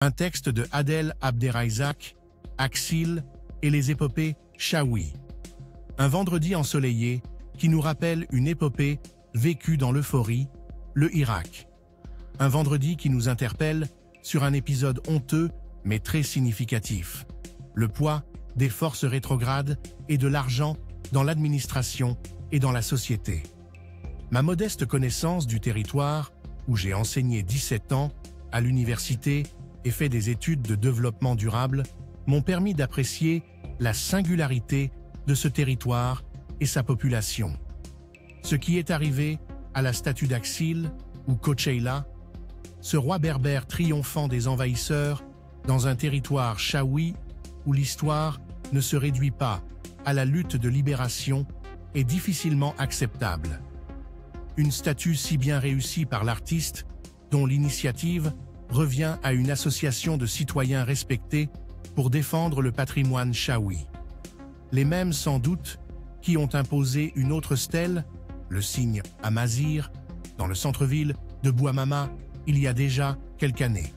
Un texte de Adel Abderrahizak, Axil et les épopées Chaoui. Un vendredi ensoleillé qui nous rappelle une épopée vécue dans l'euphorie, le Irak. Un vendredi qui nous interpelle sur un épisode honteux mais très significatif. Le poids des forces rétrogrades et de l'argent dans l'administration et dans la société. Ma modeste connaissance du territoire, où j'ai enseigné 17 ans, à l'université et fait des études de développement durable, m'ont permis d'apprécier la singularité de ce territoire et sa population. Ce qui est arrivé à la statue d'Axil ou Kocheila, ce roi berbère triomphant des envahisseurs dans un territoire chaoui où l'histoire ne se réduit pas à la lutte de libération, est difficilement acceptable. Une statue si bien réussie par l'artiste, dont l'initiative revient à une association de citoyens respectés pour défendre le patrimoine chaoui. Les mêmes sans doute qui ont imposé une autre stèle, le signe Amazir, dans le centre-ville de Bouamama il y a déjà quelques années.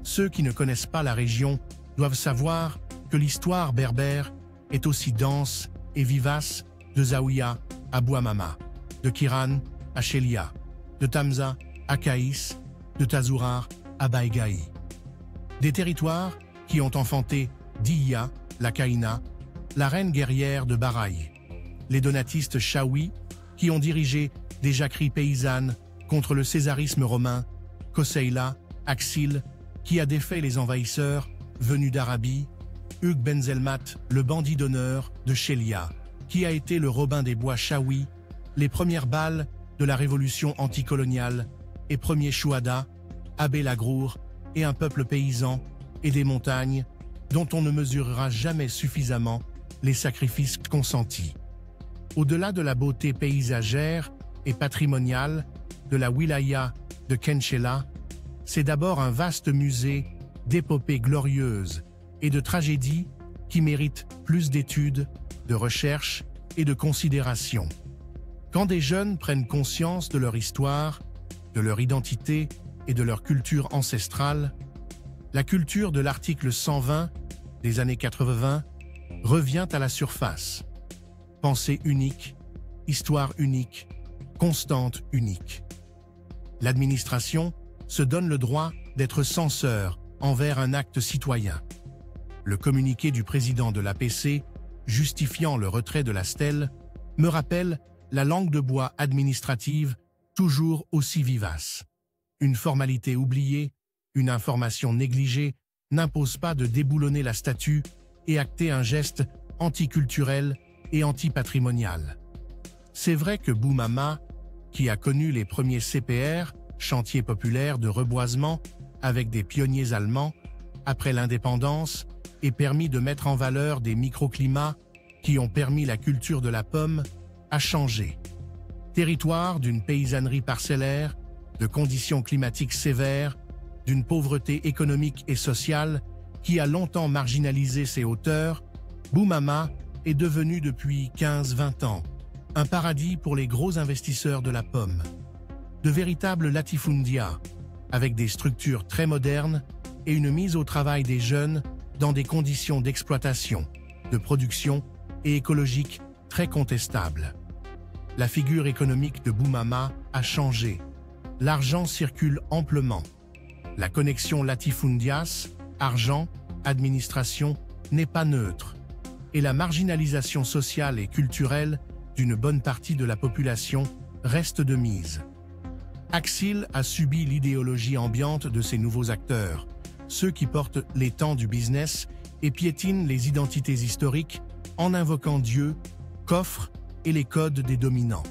Ceux qui ne connaissent pas la région doivent savoir que l'histoire berbère est aussi dense et vivace de Zaouia à Bouamama, de Kiran à Chelia, de Tamza à Kaïs, de Tazourar à Baïgaï. Des territoires qui ont enfanté Diya, la Kaïna, la reine guerrière de Baraï, les donatistes chaoui qui ont dirigé des jacqueries paysannes contre le césarisme romain, Koseila, Axil, qui a défait les envahisseurs venus d'Arabie, Hugues Benzelmat, le bandit d'honneur de Chelia, qui a été le Robin des Bois chaoui, les premières balles de la révolution anticoloniale et premier chouada, Abbé Lagrour et un peuple paysan et des montagnes dont on ne mesurera jamais suffisamment les sacrifices consentis. Au-delà de la beauté paysagère et patrimoniale de la wilaya de Kenchela, c'est d'abord un vaste musée d'épopées glorieuses et de tragédies qui mérite plus d'études, de recherche et de considération. Quand des jeunes prennent conscience de leur histoire, de leur identité et de leur culture ancestrale, la culture de l'article 120 des années 80 revient à la surface. Pensée unique, histoire unique, constante unique. L'administration se donne le droit d'être censeur envers un acte citoyen. Le communiqué du président de l'APC, justifiant le retrait de la stèle, me rappelle la langue de bois administrative toujours aussi vivace. Une formalité oubliée, une information négligée n'impose pas de déboulonner la statue et acter un geste anticulturel et antipatrimonial. C'est vrai que Bouamama, qui a connu les premiers CPR, chantiers populaires de reboisement avec des pionniers allemands, après l'indépendance, et permis de mettre en valeur des microclimats qui ont permis la culture de la pomme, a changé. Territoire d'une paysannerie parcellaire, de conditions climatiques sévères, d'une pauvreté économique et sociale qui a longtemps marginalisé ses hauteurs, Bouamama est devenu depuis 15-20 ans un paradis pour les gros investisseurs de la pomme. De véritables latifundia, avec des structures très modernes et une mise au travail des jeunes dans des conditions d'exploitation, de production et écologique très contestables. La figure économique de Bouamama a changé. L'argent circule amplement. La connexion latifundias, argent, administration, n'est pas neutre. Et la marginalisation sociale et culturelle d'une bonne partie de la population reste de mise. Axil a subi l'idéologie ambiante de ces nouveaux acteurs, ceux qui portent les temps du business et piétinent les identités historiques en invoquant Dieu, coffre et les codes des dominants.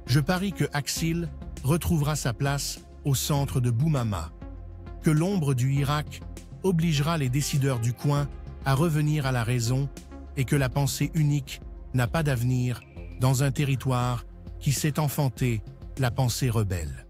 Je parie que Axil retrouvera sa place au centre de Bouamama, que l'ombre du Irak obligera les décideurs du coin à revenir à la raison et que la pensée unique n'a pas d'avenir dans un territoire qui s'est enfanté la pensée rebelle.